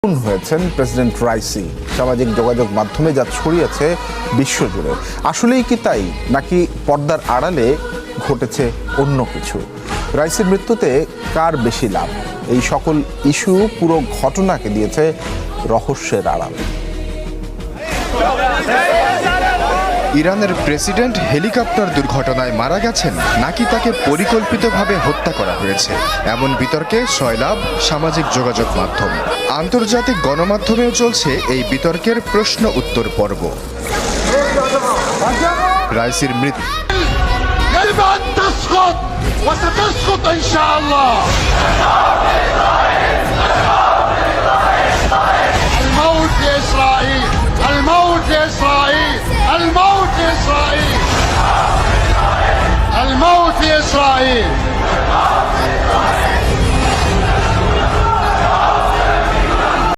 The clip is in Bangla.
খুন হয়েছেন প্রেসিডেন্ট রাইসি। সামাজিক যোগাযোগ মাধ্যমে যা ছড়িয়েছে বিশ্বজুড়ে, আসলেই কি তাই নাকি পর্দার আড়ালে ঘটেছে অন্য কিছু? রাইসির মৃত্যুতে কার বেশি লাভ? এই সকল ইস্যু পুরো ঘটনাকে দিয়েছে রহস্যের আড়ালে। ইরানের প্রেসিডেন্ট হেলিকপ্টার দুর্ঘটনায় মারা গেছেন নাকি তাকে পরিকল্পিতভাবে হত্যা করা হয়েছে, এমন বিতর্কে সয়লাব সামাজিক যোগাযোগ মাধ্যম। আন্তর্জাতিক গণমাধ্যমেও চলছে এই বিতর্কের প্রশ্ন উত্তর পর্ব। রাইসির মৃত্যু الموت لإسرائيل الموت لإسرائيل الموت لإسرائيل